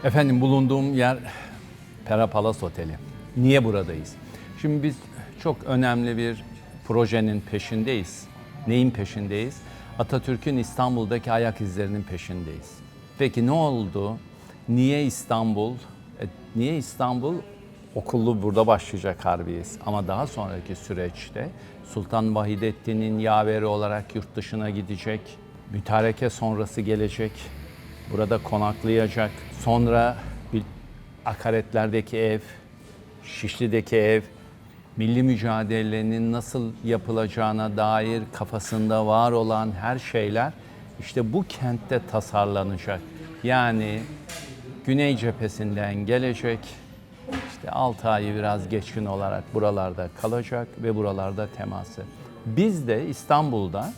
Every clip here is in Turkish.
Efendim bulunduğum yer Pera Palace Oteli. Niye buradayız? Şimdi biz çok önemli bir projenin peşindeyiz. Neyin peşindeyiz? Atatürk'ün İstanbul'daki ayak izlerinin peşindeyiz. Peki ne oldu? Niye İstanbul? Niye İstanbul? Okullu burada başlayacak harbiyesi. Ama daha sonraki süreçte Sultan Vahidettin'in yaveri olarak yurt dışına gidecek. Mütareke sonrası gelecek. Burada konaklayacak. Sonra Akaretler'deki ev, Şişli'deki ev, milli mücadelenin nasıl yapılacağına dair kafasında var olan her şeyler işte bu kentte tasarlanacak. Yani Güney cephesinden gelecek, işte 6 ayı biraz geçkin olarak buralarda kalacak ve buralarda teması. Biz de İstanbul'da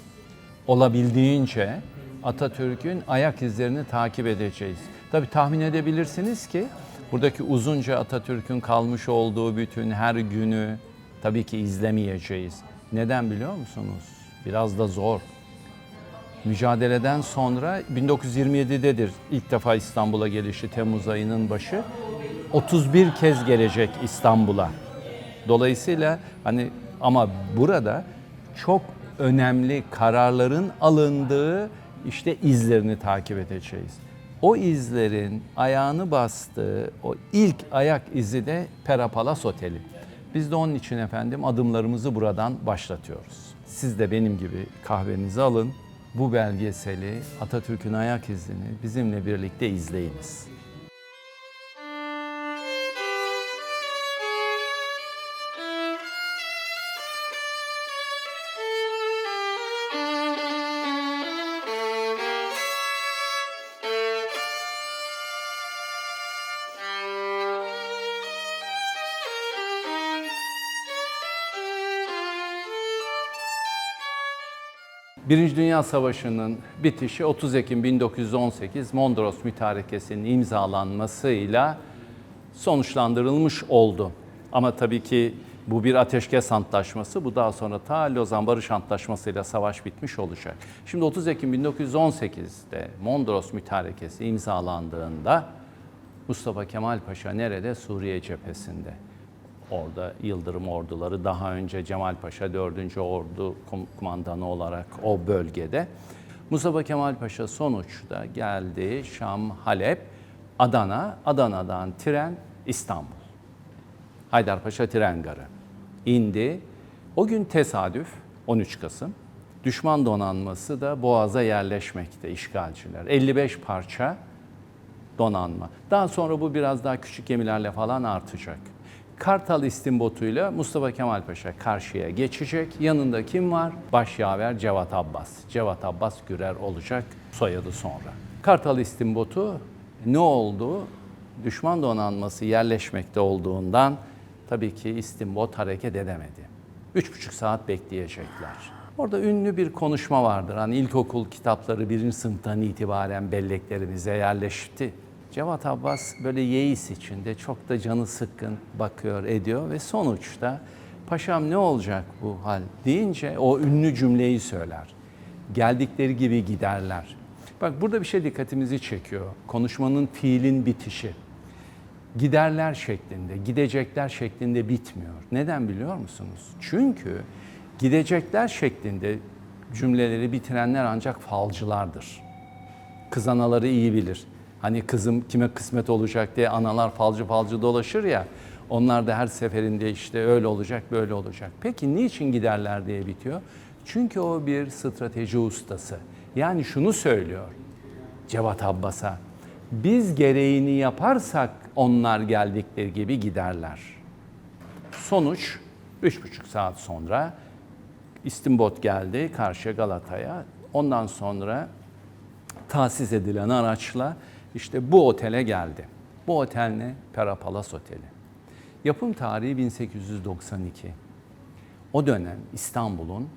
olabildiğince Atatürk'ün ayak izlerini takip edeceğiz. Tabii tahmin edebilirsiniz ki buradaki uzunca Atatürk'ün kalmış olduğu bütün her günü tabii ki izlemeyeceğiz. Neden biliyor musunuz? Biraz da zor. Mücadeleden sonra 1927'dedir ilk defa İstanbul'a gelişi, Temmuz ayının başı. 31 kez gelecek İstanbul'a. Dolayısıyla ama burada çok önemli kararların alındığı işte izlerini takip edeceğiz. O izlerin ayağını bastığı o ilk ayak izi de Pera Palace Oteli. Biz de onun için efendim adımlarımızı buradan başlatıyoruz. Siz de benim gibi kahvenizi alın, bu belgeseli, Atatürk'ün ayak izini bizimle birlikte izleyiniz. Birinci Dünya Savaşı'nın bitişi 30 Ekim 1918 Mondros Mütarekesi'nin imzalanmasıyla sonuçlandırılmış oldu. Ama tabii ki bu bir ateşkes antlaşması. Bu daha sonra ta Lozan Barış Antlaşması'yla savaş bitmiş olacak. Şimdi 30 Ekim 1918'de Mondros Mütarekesi imzalandığında Mustafa Kemal Paşa nerede? Suriye cephesinde. Orada Yıldırım orduları, daha önce Cemal Paşa 4. Ordu kumandanı olarak o bölgede. Mustafa Kemal Paşa sonuçta geldi Şam, Halep, Adana, Adana'dan tren İstanbul. Haydarpaşa tren garı indi. O gün tesadüf 13 Kasım. Düşman donanması da Boğaz'a yerleşmekte işgalciler. 55 parça donanma. Daha sonra bu biraz daha küçük gemilerle falan artacak. Kartal İstimbotuyla Mustafa Kemal Paşa karşıya geçecek. Yanında kim var? Başyaver Cevat Abbas. Cevat Abbas Gürer olacak soyadı sonra. Kartal İstimbotu ne oldu? Düşman donanması yerleşmekte olduğundan tabii ki İstimbot hareket edemedi. 3,5 saat bekleyecekler. Orada ünlü bir konuşma vardır. Hani ilkokul kitapları 1. sınıftan itibaren belleklerimize yerleşti. Cevat Abbas böyle yeis içinde çok da canı sıkkın bakıyor ediyor ve sonuçta paşam ne olacak bu hal deyince o ünlü cümleyi söyler. Geldikleri gibi giderler. Bak burada bir şey dikkatimizi çekiyor. Konuşmanın fiilin bitişi. Giderler şeklinde, gidecekler şeklinde bitmiyor. Neden biliyor musunuz? Çünkü gidecekler şeklinde cümleleri bitirenler ancak falcılardır. Kız anaları iyi bilir. Hani kızım kime kısmet olacak diye analar falcı dolaşır ya. Onlar da her seferinde işte öyle olacak, böyle olacak. Peki niçin giderler diye bitiyor? Çünkü o bir strateji ustası. Yani şunu söylüyor Cevat Abbas'a. Biz gereğini yaparsak onlar geldikleri gibi giderler. Sonuç 3,5 saat sonra İstimbot geldi karşıya Galata'ya. Ondan sonra tahsis edilen araçla işte bu otele geldi. Bu otel ne? Pera Palace Oteli. Yapım tarihi 1892. O dönem İstanbul'un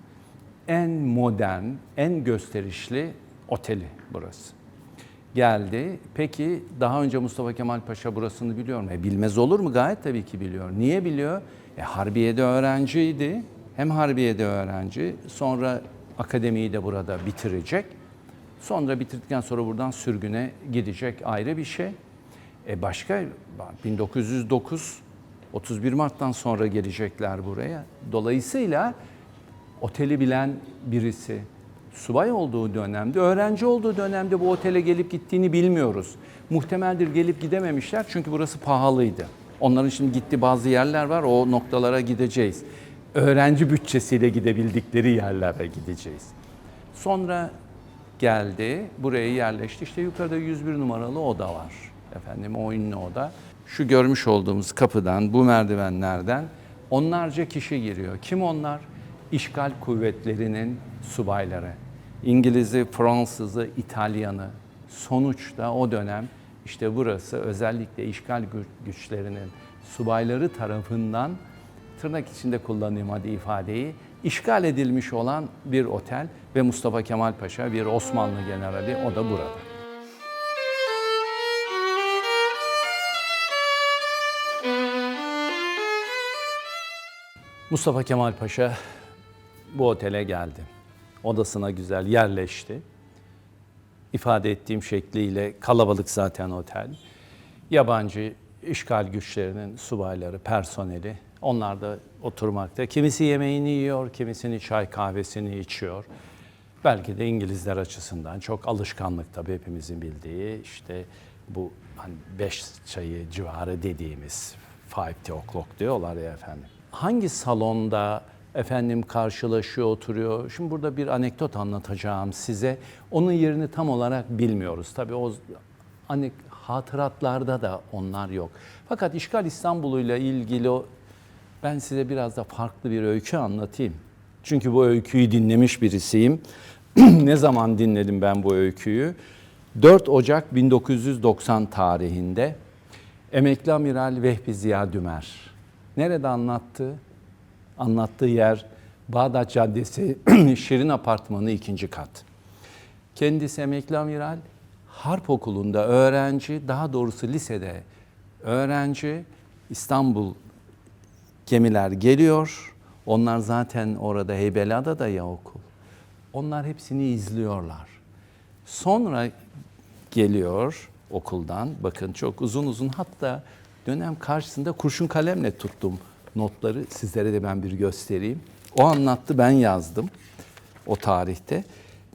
en modern, en gösterişli oteli burası. Geldi. Peki daha önce Mustafa Kemal Paşa burasını biliyor mu? Bilmez olur mu? Gayet tabii ki biliyor. Niye biliyor? Harbiye'de öğrenciydi. Hem Harbiye'de öğrenci, sonra akademiyi de burada bitirecek. Sonra bitirdikten sonra buradan sürgüne gidecek, ayrı bir şey. Başka 1909, 31 Mart'tan sonra gelecekler buraya. Dolayısıyla oteli bilen birisi, subay olduğu dönemde, öğrenci olduğu dönemde bu otele gelip gittiğini bilmiyoruz. Muhtemeldir gelip gidememişler çünkü burası pahalıydı. Onların şimdi gittiği bazı yerler var, o noktalara gideceğiz. Öğrenci bütçesiyle gidebildikleri yerlere gideceğiz. Sonra geldi, buraya yerleşti. İşte yukarıda 101 numaralı oda var. Efendim o ünlü oda. Şu görmüş olduğumuz kapıdan, bu merdivenlerden onlarca kişi giriyor. Kim onlar? İşgal kuvvetlerinin subayları. İngiliz'i, Fransız'ı, İtalyan'ı. Sonuçta o dönem işte burası özellikle işgal güçlerinin subayları tarafından, tırnak içinde kullanayım hadi ifadeyi, işgal edilmiş olan bir otel ve Mustafa Kemal Paşa bir Osmanlı generali, o da burada. Mustafa Kemal Paşa bu otele geldi. Odasına güzel yerleşti. İfade ettiğim şekliyle kalabalık zaten otel. Yabancı işgal güçlerinin subayları, personeli, onlar da oturmakta. Kimisi yemeğini yiyor, kimisini çay kahvesini içiyor. Belki de İngilizler açısından çok alışkanlık tabii hepimizin bildiği işte bu hani 5 çayı civarı dediğimiz 5 o'clock diyorlar ya efendim. Hangi salonda efendim karşılaşıyor, oturuyor? Şimdi burada bir anekdot anlatacağım size. Onun yerini tam olarak bilmiyoruz. Tabii o hatıratlarda da onlar yok. Fakat İşgal İstanbul'uyla ilgili ben size biraz da farklı bir öykü anlatayım. Çünkü bu öyküyü dinlemiş birisiyim. Ne zaman dinledim ben bu öyküyü? 4 Ocak 1990 tarihinde emekli amiral Vehbi Ziya Dümer. Nerede anlattı? Anlattığı yer Bağdat Caddesi Şirin Apartmanı 2. kat. Kendisi emekli amiral, Harp Okulu'nda öğrenci, daha doğrusu lisede öğrenci. İstanbul gemiler geliyor. Onlar zaten orada Heybeliada'da ya okul. Onlar hepsini izliyorlar. Sonra geliyor okuldan. Bakın çok uzun uzun, hatta dönem karşısında kurşun kalemle tuttum notları. Sizlere de ben bir göstereyim. O anlattı, ben yazdım o tarihte.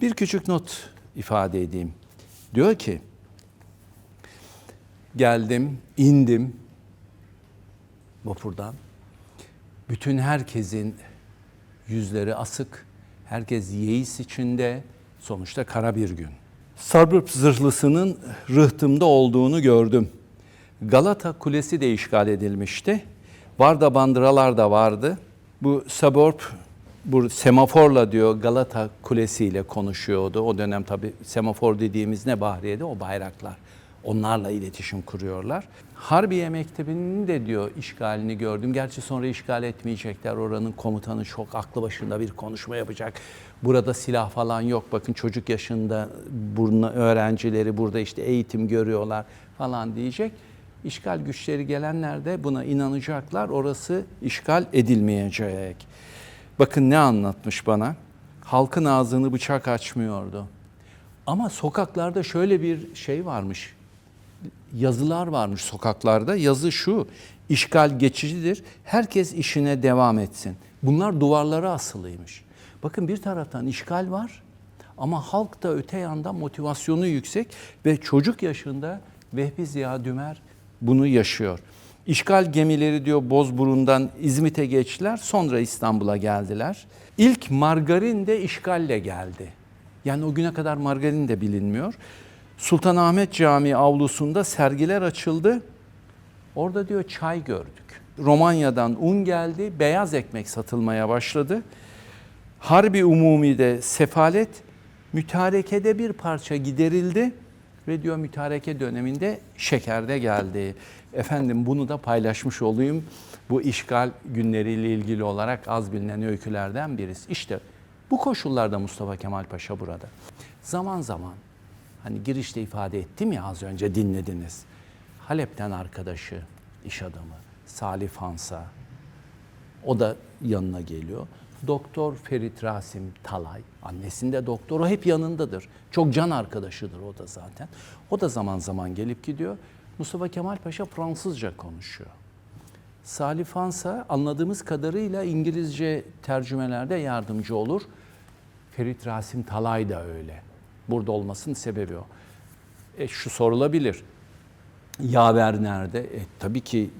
Bir küçük not ifade edeyim. Diyor ki, geldim, indim vapurdan. Bütün herkesin yüzleri asık, herkes yeis içinde, sonuçta kara bir gün. Sarp zırhlısının rıhtımda olduğunu gördüm. Galata Kulesi de işgal edilmişti. Varda bandıralar da vardı. Bu Saborp, bu semaforla diyor Galata Kulesi ile konuşuyordu. O dönem tabii semafor dediğimiz ne Bahriye'de? O bayraklar. Onlarla iletişim kuruyorlar. Harbiye Mektebi'nin de diyor işgalini gördüm. Gerçi sonra işgal etmeyecekler. Oranın komutanı çok aklı başında bir konuşma yapacak. Burada silah falan yok. Bakın çocuk yaşında öğrencileri burada işte eğitim görüyorlar falan diyecek. İşgal güçleri gelenler de buna inanacaklar. Orası işgal edilmeyecek. Bakın ne anlatmış bana. Halkın ağzını bıçak açmıyordu. Ama sokaklarda şöyle bir şey varmış. Yazılar varmış sokaklarda. Yazı şu: işgal geçicidir. Herkes işine devam etsin. Bunlar duvarlara asılıymış. Bakın bir taraftan işgal var ama halk da öte yandan motivasyonu yüksek ve çocuk yaşında Vehbi Ziya Dümer bunu yaşıyor. İşgal gemileri diyor Bozburun'dan İzmit'e geçtiler, sonra İstanbul'a geldiler. İlk margarin de işgalle geldi. Yani o güne kadar margarin de bilinmiyor. Sultanahmet Camii avlusunda sergiler açıldı. Orada diyor çay gördük. Romanya'dan un geldi, beyaz ekmek satılmaya başladı. Harbi Umumi'de sefalet, mütarekede bir parça giderildi ve diyor mütareke döneminde şeker de geldi. Efendim bunu da paylaşmış olayım. Bu işgal günleriyle ilgili olarak az bilinen öykülerden birisi. İşte bu koşullarda Mustafa Kemal Paşa burada. Zaman zaman hani girişte ifade ettim ya, az önce dinlediniz. Halep'ten arkadaşı, iş adamı Salih Hansa, o da yanına geliyor. Doktor Ferit Rasim Talay, annesinde doktor, o hep yanındadır. Çok can arkadaşıdır o da zaten. O da zaman zaman gelip gidiyor. Mustafa Kemal Paşa Fransızca konuşuyor. Salih Fansa anladığımız kadarıyla İngilizce tercümelerde yardımcı olur. Ferit Rasim Talay da öyle. Burada olmasının sebebi o. Şu sorulabilir. Yaver nerede? Tabii ki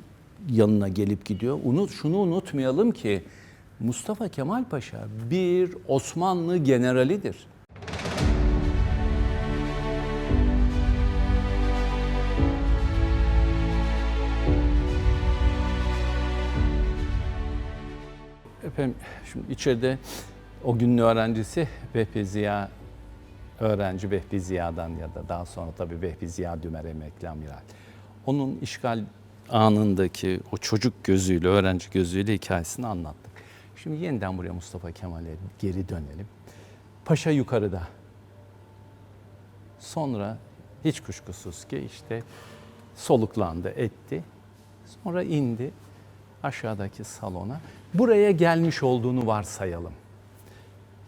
yanına gelip gidiyor. Şunu unutmayalım ki Mustafa Kemal Paşa bir Osmanlı generalidir. Efendim şimdi içeride o günün öğrencisi Vehbi Ziya, öğrenci Vehbi Ziya'dan ya da daha sonra tabii Vehbi Ziya Dümer emekli amiral. Onun işgal anındaki o çocuk gözüyle, öğrenci gözüyle hikayesini anlattık. Şimdi yeniden buraya Mustafa Kemal'e geri dönelim. Paşa yukarıda. Sonra hiç kuşkusuz ki işte soluklandı, etti. Sonra indi aşağıdaki salona. Buraya gelmiş olduğunu varsayalım.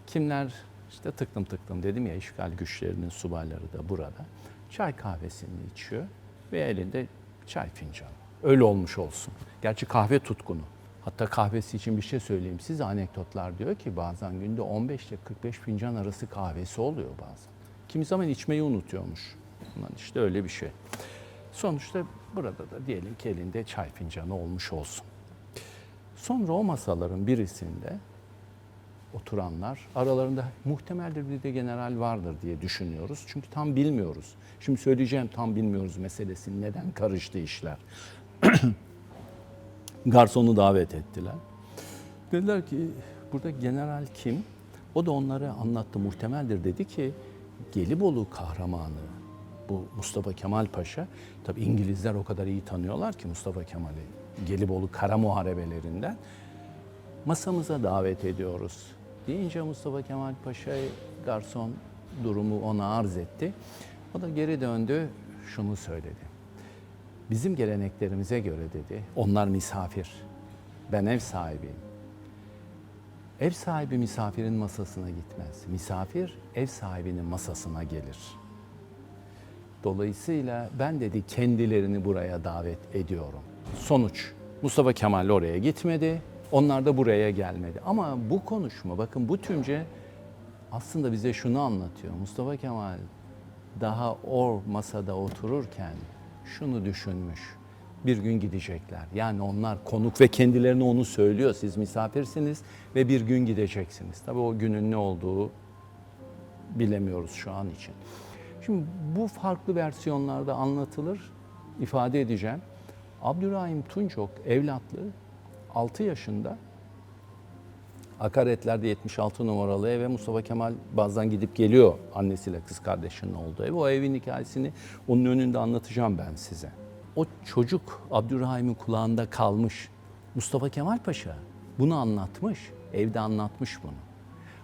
Kimler? İşte tıklım tıklım dedim ya, işgal güçlerinin subayları da burada. Çay kahvesini içiyor ve elinde çay fincanı. Öyle olmuş olsun. Gerçi kahve tutkunu. Hatta kahvesi için bir şey söyleyeyim size, anekdotlar diyor ki bazen günde 15 ile 45 fincan arası kahvesi oluyor bazen. Kimi zaman içmeyi unutuyormuş. Bundan işte öyle bir şey. Sonuçta burada da diyelim ki elinde çay fincanı olmuş olsun. Sonra o masaların birisinde oturanlar, aralarında muhtemeldir bir de general vardır diye düşünüyoruz. Çünkü tam bilmiyoruz. Şimdi söyleyeceğim tam bilmiyoruz meselesini, neden karıştı işler. Garsonu davet ettiler. Dediler ki burada general kim? O da onları anlattı, muhtemeldir dedi ki Gelibolu kahramanı bu Mustafa Kemal Paşa. Tabii İngilizler o kadar iyi tanıyorlar ki Mustafa Kemal'i, Gelibolu kara muharebelerinden. Masamıza davet ediyoruz deyince Mustafa Kemal Paşa garson durumu ona arz etti. O da geri döndü, şunu söyledi. Bizim geleneklerimize göre dedi, onlar misafir, ben ev sahibiyim. Ev sahibi misafirin masasına gitmez. Misafir ev sahibinin masasına gelir. Dolayısıyla ben dedi kendilerini buraya davet ediyorum. Sonuç, Mustafa Kemal oraya gitmedi, onlar da buraya gelmedi. Ama bu konuşma, bakın bu tümce aslında bize şunu anlatıyor. Mustafa Kemal daha o masada otururken şunu düşünmüş. Bir gün gidecekler. Yani onlar konuk ve kendilerine onu söylüyor. Siz misafirsiniz ve bir gün gideceksiniz. Tabii o günün ne olduğu bilemiyoruz şu an için. Şimdi bu farklı versiyonlarda anlatılır, ifade edeceğim. Abdurrahim Tuncok evlatlığı 6 yaşında Akaretler'de 76 numaralı eve Mustafa Kemal bazen gidip geliyor annesiyle kız kardeşinin olduğu ev. O evin hikayesini onun önünde anlatacağım ben size. O çocuk Abdurrahim'in kulağında kalmış. Mustafa Kemal Paşa bunu anlatmış, evde anlatmış bunu.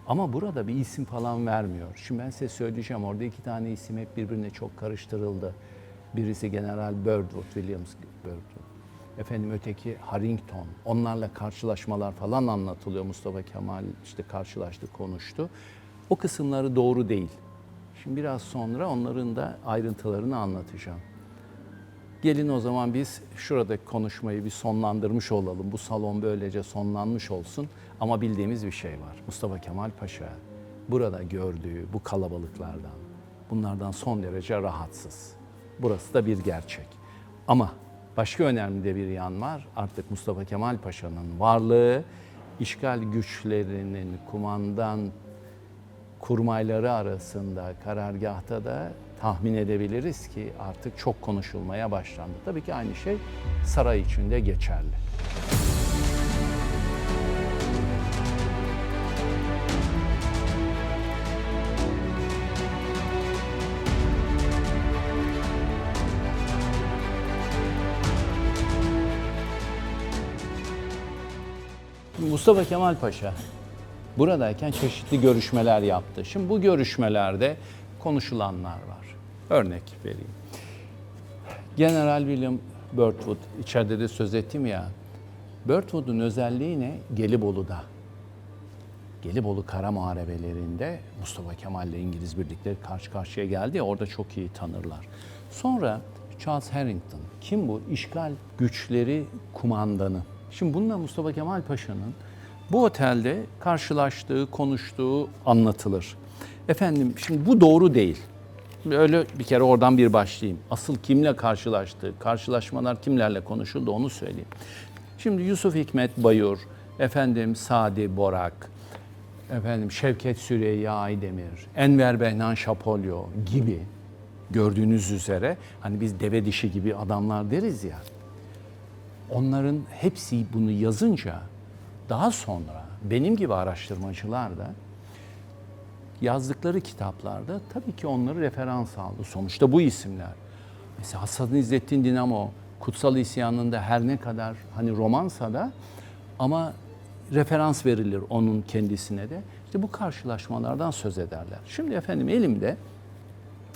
Ama burada bir isim falan vermiyor. Şimdi ben size söyleyeceğim, orada 2 tane isim hep birbirine çok karıştırıldı. Birisi General Birdwood, Williams Birdwood. Efendim öteki Harrington. Onlarla karşılaşmalar falan anlatılıyor. Mustafa Kemal işte karşılaştı, konuştu. O kısımları doğru değil. Şimdi biraz sonra onların da ayrıntılarını anlatacağım. Gelin o zaman biz şuradaki konuşmayı bir sonlandırmış olalım. Bu salon böylece sonlanmış olsun. Ama bildiğimiz bir şey var. Mustafa Kemal Paşa burada gördüğü bu kalabalıklardan, bunlardan son derece rahatsız. Burası da bir gerçek. Ama başka önemli de bir yan var. Artık Mustafa Kemal Paşa'nın varlığı, işgal güçlerinin kumandan kurmayları arasında karargahta da tahmin edebiliriz ki artık çok konuşulmaya başlandı. Tabii ki aynı şey saray içinde geçerli. Mustafa Kemal Paşa buradayken çeşitli görüşmeler yaptı. Şimdi bu görüşmelerde konuşulanlar var. Örnek vereyim. General William Birdwood, içeride de söz ettim ya, Birdwood'un özelliği ne? Gelibolu'da. Gelibolu kara muharebelerinde Mustafa Kemal ile İngiliz birlikleri karşı karşıya geldi ya, orada çok iyi tanırlar. Sonra Charles Harrington. Kim bu? İşgal güçleri kumandanı. Şimdi bununla Mustafa Kemal Paşa'nın bu otelde karşılaştığı, konuştuğu anlatılır. Efendim şimdi bu doğru değil. Öyle bir kere oradan bir başlayayım. Asıl kimle karşılaştı, karşılaşmalar kimlerle konuşuldu onu söyleyeyim. Şimdi Yusuf Hikmet Bayur, efendim Sadi Borak, efendim Şevket Süreyya Aydemir, Enver Behnan Şapolyo gibi gördüğünüz üzere hani biz deve dişi gibi adamlar deriz ya. Onların hepsi bunu yazınca daha sonra benim gibi araştırmacılar da yazdıkları kitaplarda tabii ki onları referans aldı. Sonuçta bu isimler. Mesela Hasan İzzettin Dinamo, Kutsal İsyanı'nda her ne kadar hani romansa da ama referans verilir onun kendisine de. İşte bu karşılaşmalardan söz ederler. Şimdi efendim elimde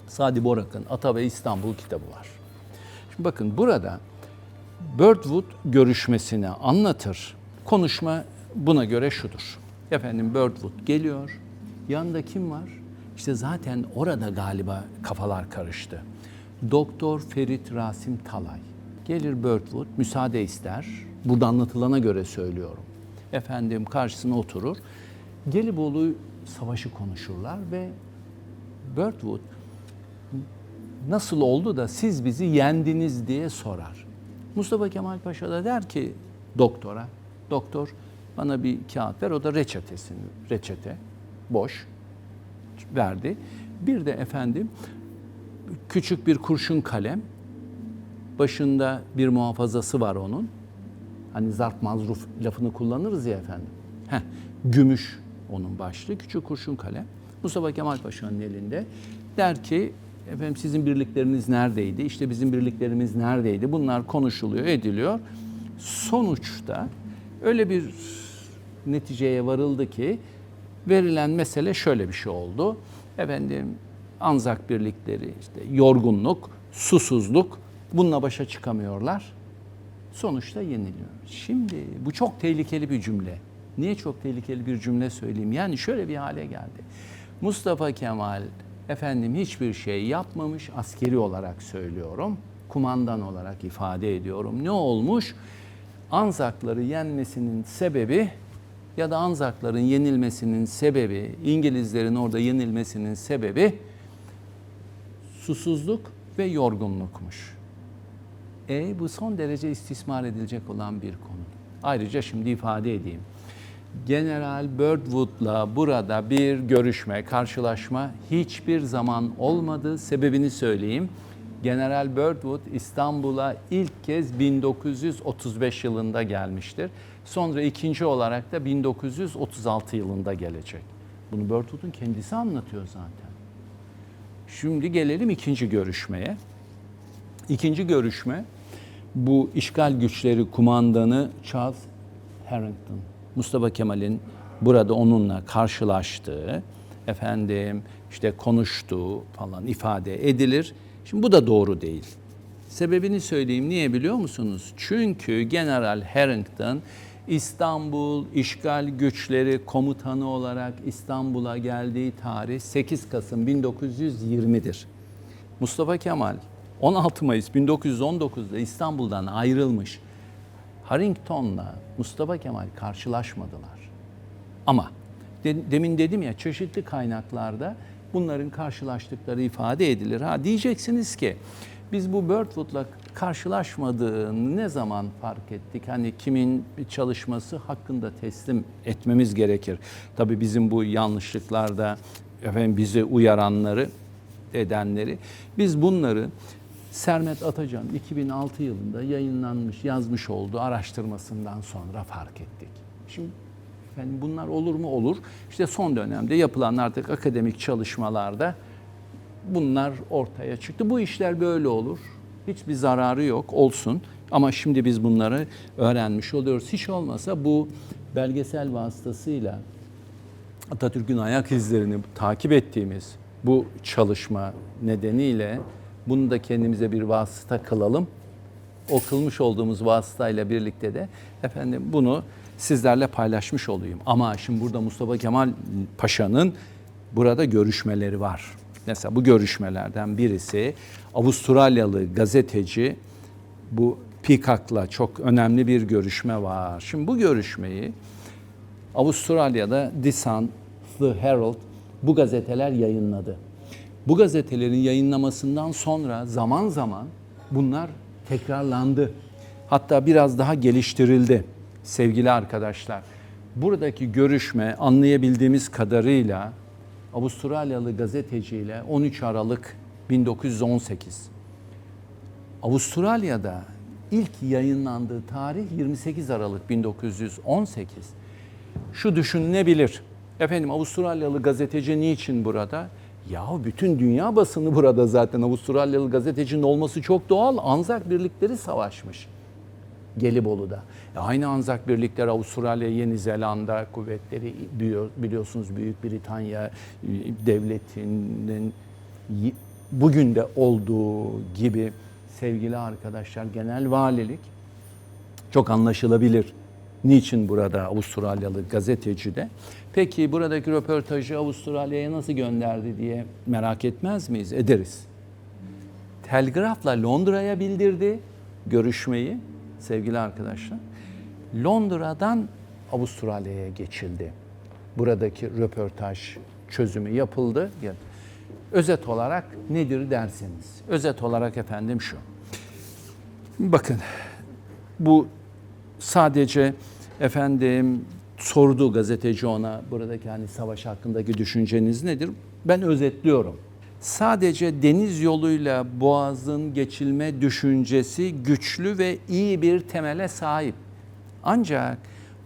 Sadi Borak'ın Ata ve İstanbul kitabı var. Şimdi bakın burada Birdwood görüşmesini anlatır. Konuşma buna göre şudur. Efendim Birdwood geliyor. Yanında kim var? İşte zaten orada galiba kafalar karıştı. Doktor Ferit Rasim Talay. Gelir Birdwood, müsaade ister. Burada anlatılana göre söylüyorum. Efendim karşısına oturur. Gelibolu Savaşı konuşurlar ve Birdwood nasıl oldu da siz bizi yendiniz diye sorar. Mustafa Kemal Paşa da der ki doktora, doktor bana bir kağıt ver, o da reçete boş verdi. Bir de efendim küçük bir kurşun kalem, başında bir muhafazası var onun. Hani zarf mazruf lafını kullanırız ya efendim. Gümüş onun başlığı, küçük kurşun kalem. Mustafa Kemal Paşa'nın elinde. Der ki efendim sizin birlikleriniz neredeydi? İşte bizim birliklerimiz neredeydi? Bunlar konuşuluyor, ediliyor. Sonuçta öyle bir neticeye varıldı ki verilen mesele şöyle bir şey oldu. Efendim Anzak birlikleri işte yorgunluk, susuzluk bununla başa çıkamıyorlar. Sonuçta yeniliyor. Şimdi bu çok tehlikeli bir cümle. Niye çok tehlikeli bir cümle söyleyeyim? Yani şöyle bir hale geldi. Mustafa Kemal efendim hiçbir şey yapmamış, askeri olarak söylüyorum. Kumandan olarak ifade ediyorum. Ne olmuş? Anzakları yenmesinin sebebi ya da Anzakların yenilmesinin sebebi, İngilizlerin orada yenilmesinin sebebi susuzluk ve yorgunlukmuş. Bu son derece istismar edilecek olan bir konu. Ayrıca şimdi ifade edeyim. General Birdwood'la burada bir görüşme, karşılaşma hiçbir zaman olmadı. Sebebini söyleyeyim. General Birdwood İstanbul'a ilk kez 1935 yılında gelmiştir. Sonra ikinci olarak da 1936 yılında gelecek. Bunu Birdwood'un kendisi anlatıyor zaten. Şimdi gelelim ikinci görüşmeye. İkinci görüşme bu işgal güçleri kumandanı Charles Harrington. Mustafa Kemal'in burada onunla karşılaştığı, efendim işte konuştuğu falan ifade edilir. Şimdi bu da doğru değil. Sebebini söyleyeyim. Niye biliyor musunuz? Çünkü General Harrington İstanbul İşgal Güçleri Komutanı olarak İstanbul'a geldiği tarih 8 Kasım 1920'dir. Mustafa Kemal 16 Mayıs 1919'da İstanbul'dan ayrılmış. Harrington'la Mustafa Kemal karşılaşmadılar. Ama demin dedim ya çeşitli kaynaklarda bunların karşılaştıkları ifade edilir. Diyeceksiniz ki biz bu Birdwood'la karşılaşmadığını ne zaman fark ettik? Hani kimin çalışması hakkında teslim etmemiz gerekir. Tabii bizim bu yanlışlıklarda efendim bizi uyaranları, edenleri biz bunları Sermet Atacan 2006 yılında yayınlanmış, yazmış olduğu araştırmasından sonra fark ettik. Şimdi efendim bunlar olur mu? Olur. İşte son dönemde yapılan artık akademik çalışmalarda bunlar ortaya çıktı. Bu işler böyle olur. Hiçbir zararı yok, olsun. Ama şimdi biz bunları öğrenmiş oluyoruz. Hiç olmasa bu belgesel vasıtasıyla Atatürk'ün ayak izlerini takip ettiğimiz bu çalışma nedeniyle bunu da kendimize bir vasıta kılalım. O kılmış olduğumuz vasıtayla birlikte de efendim bunu sizlerle paylaşmış olayım. Ama şimdi burada Mustafa Kemal Paşa'nın burada görüşmeleri var. Mesela bu görüşmelerden birisi Avustralyalı gazeteci bu Peacock'la çok önemli bir görüşme var. Şimdi bu görüşmeyi Avustralya'da The Sun, The Herald bu gazeteler yayınladı. Bu gazetelerin yayınlamasından sonra zaman zaman bunlar tekrarlandı. Hatta biraz daha geliştirildi sevgili arkadaşlar. Buradaki görüşme anlayabildiğimiz kadarıyla Avustralyalı gazeteciyle 13 Aralık 1918. Avustralya'da ilk yayınlandığı tarih 28 Aralık 1918. Şu düşünülebilir. Efendim Avustralyalı gazeteci niçin burada? Yahu bütün dünya basını burada zaten. Avustralyalı gazetecinin olması çok doğal. Anzak birlikleri savaşmış Gelibolu'da. Aynı Anzak birlikleri Avustralya, Yeni Zelanda kuvvetleri biliyorsunuz Büyük Britanya devletinin bugün de olduğu gibi sevgili arkadaşlar genel valilik çok anlaşılabilir. Niçin burada Avustralyalı gazeteci de? Peki buradaki röportajı Avustralya'ya nasıl gönderdi diye merak etmez miyiz? Ederiz. Telgrafla Londra'ya bildirdi görüşmeyi sevgili arkadaşlar. Londra'dan Avustralya'ya geçildi. Buradaki röportaj çözümü yapıldı. Özet olarak nedir derseniz. Özet olarak efendim şu. Bakın bu sadece efendim sordu gazeteci ona buradaki hani savaş hakkındaki düşünceniz nedir? Ben özetliyorum. Sadece deniz yoluyla boğazın geçilme düşüncesi güçlü ve iyi bir temele sahip. Ancak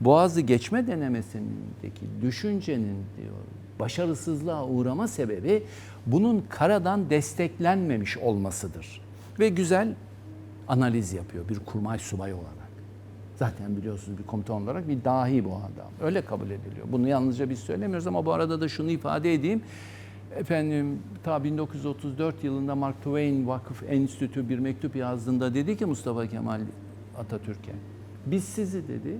boğazı geçme denemesindeki düşüncenin diyor başarısızlığa uğrama sebebi bunun karadan desteklenmemiş olmasıdır. Ve güzel analiz yapıyor bir kurmay subayı olarak. Zaten biliyorsunuz bir komutan olarak bir dahi bu adam. Öyle kabul ediliyor. Bunu yalnızca biz söylemiyoruz ama bu arada da şunu ifade edeyim. Efendim ta 1934 yılında Mark Twain Vakıf Enstitü bir mektup yazdığında dedi ki Mustafa Kemal Atatürk'e biz sizi dedi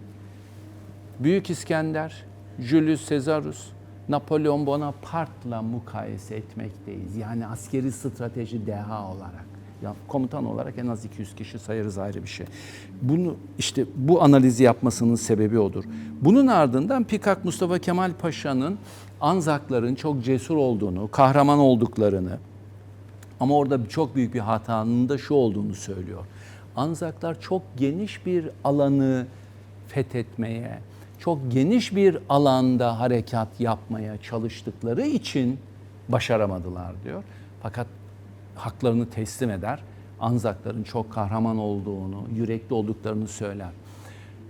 Büyük İskender, Julius Caesarus, Napolyon Bonaparte'la mukayese etmekteyiz. Yani askeri strateji deha olarak. Ya komutan olarak en az 200 kişi sayarız ayrı bir şey. Bunu işte bu analizi yapmasının sebebi odur. Bunun ardından Peacock Mustafa Kemal Paşa'nın Anzakların çok cesur olduğunu, kahraman olduklarını ama orada çok büyük bir hatanın da şu olduğunu söylüyor. Anzaklar çok geniş bir alanı fethetmeye, çok geniş bir alanda harekat yapmaya çalıştıkları için başaramadılar diyor. Fakat haklarını teslim eder. Anzakların çok kahraman olduğunu, yürekli olduklarını söyler.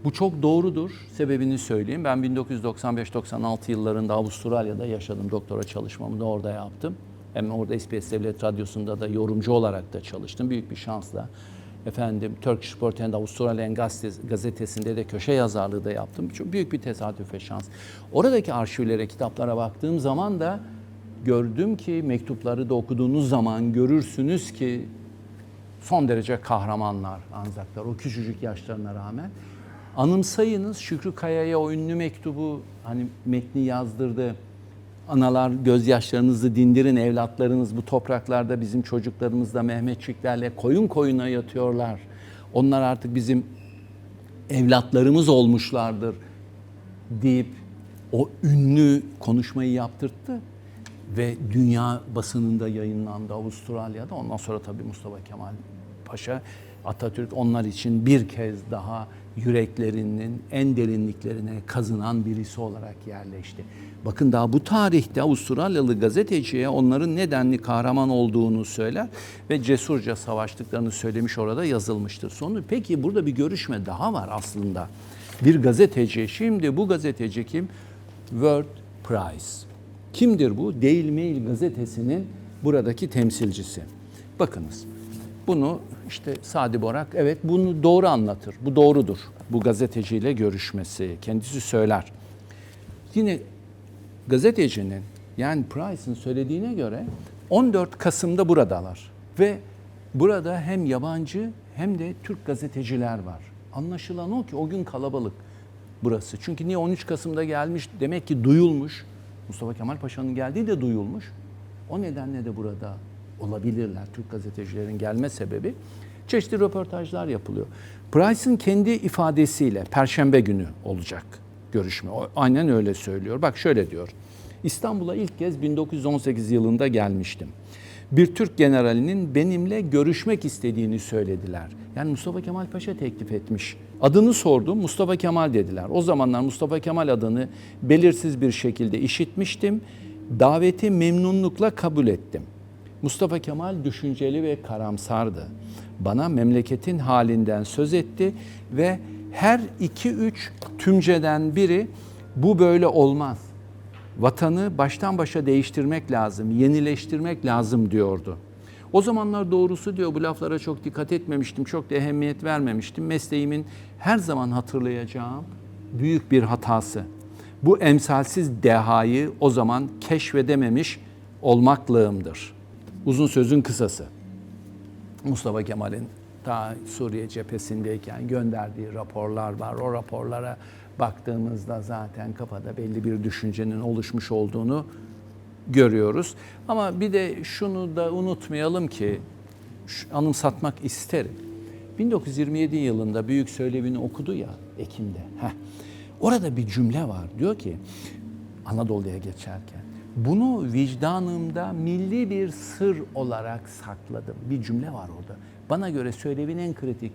Bu çok doğrudur. Sebebini söyleyeyim. Ben 1995-96 yıllarında Avustralya'da yaşadım. Doktora çalışmamı da orada yaptım. Hem orada SBS Devlet Radyosu'nda da yorumcu olarak da çalıştım. Büyük bir şansla. Efendim Turkish Sport and Australian gazetesinde de köşe yazarlığı da yaptım. Çok büyük bir tesadüf ve şans. Oradaki arşivlere, kitaplara baktığım zaman da gördüm ki mektupları da okuduğunuz zaman görürsünüz ki son derece kahramanlar Anzaklar o küçücük yaşlarına rağmen. Anımsayınız Şükrü Kaya'ya o ünlü mektubu hani metni yazdırdı. Analar gözyaşlarınızı dindirin evlatlarınız bu topraklarda bizim çocuklarımız da Mehmetçiklerle koyun koyuna yatıyorlar. Onlar artık bizim evlatlarımız olmuşlardır deyip o ünlü konuşmayı yaptırttı. Ve dünya basınında yayınlandı Avustralya'da. Ondan sonra tabii Mustafa Kemal Paşa, Atatürk onlar için bir kez daha yüreklerinin en derinliklerine kazınan birisi olarak yerleşti. Bakın daha bu tarihte Avustralyalı gazeteciye onların nedenli kahraman olduğunu söyler ve cesurca savaştıklarını söylemiş orada yazılmıştır. Sonra peki burada bir görüşme daha var aslında. Bir gazeteci, şimdi bu gazeteci kim? World Price. Kimdir bu? Daily Mail gazetesinin buradaki temsilcisi. Bakınız bunu işte Sadi Borak evet bunu doğru anlatır. Bu doğrudur. Bu gazeteciyle görüşmesi. Kendisi söyler. Yine gazetecinin yani Price'ın söylediğine göre 14 Kasım'da buradalar. Ve burada hem yabancı hem de Türk gazeteciler var. Anlaşılan o ki o gün kalabalık burası. Çünkü niye 13 Kasım'da gelmiş demek ki duyulmuş. Mustafa Kemal Paşa'nın geldiği de duyulmuş. O nedenle de burada olabilirler. Türk gazetecilerin gelme sebebi çeşitli röportajlar yapılıyor. Price'ın kendi ifadesiyle Perşembe günü olacak görüşme. O aynen öyle söylüyor. Bak şöyle diyor. İstanbul'a ilk kez 1918 yılında gelmiştim. Bir Türk generalinin benimle görüşmek istediğini söylediler. Yani Mustafa Kemal Paşa teklif etmiş. Adını sordum, Mustafa Kemal dediler. O zamanlar Mustafa Kemal adını belirsiz bir şekilde işitmiştim. Daveti memnunlukla kabul ettim. Mustafa Kemal düşünceli ve karamsardı. Bana memleketin halinden söz etti ve her 2-3 tümceden biri bu böyle olmaz. Vatanı baştan başa değiştirmek lazım, yenileştirmek lazım diyordu. O zamanlar doğrusu diyor bu laflara çok dikkat etmemiştim, çok da ehemmiyet vermemiştim. Mesleğimin her zaman hatırlayacağım büyük bir hatası. Bu emsalsiz dehayı o zaman keşfedememiş olmaklığımdır. Uzun sözün kısası. Mustafa Kemal'in ta Suriye cephesindeyken gönderdiği raporlar var. O raporlara baktığımızda zaten kafada belli bir düşüncenin oluşmuş olduğunu görüyoruz. Ama bir de şunu da unutmayalım ki anımsatmak isterim. 1927 yılında Büyük Söylevini okudu ya Ekim'de. Orada bir cümle var. Diyor ki Anadolu'ya geçerken bunu vicdanımda milli bir sır olarak sakladım. Bir cümle var orada. Bana göre Söylevin en kritik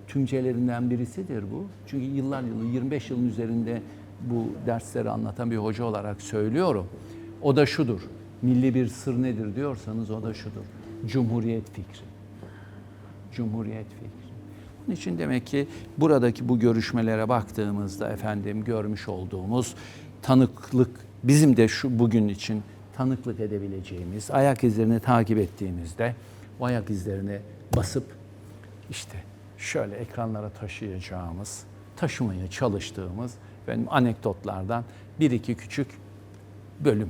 tümcelerinden birisidir bu. Çünkü yıllar yılı 25 yılın üzerinde bu dersleri anlatan bir hoca olarak söylüyorum. O da şudur. Milli bir sır nedir diyorsanız o da şudur. Cumhuriyet fikri. Cumhuriyet fikri. Onun için demek ki buradaki bu görüşmelere baktığımızda efendim görmüş olduğumuz tanıklık bizim de şu bugün için tanıklık edebileceğimiz ayak izlerini takip ettiğimizde o ayak izlerini basıp işte şöyle ekranlara taşıyacağımız, taşımaya çalıştığımız benim anekdotlardan bir iki küçük bölüm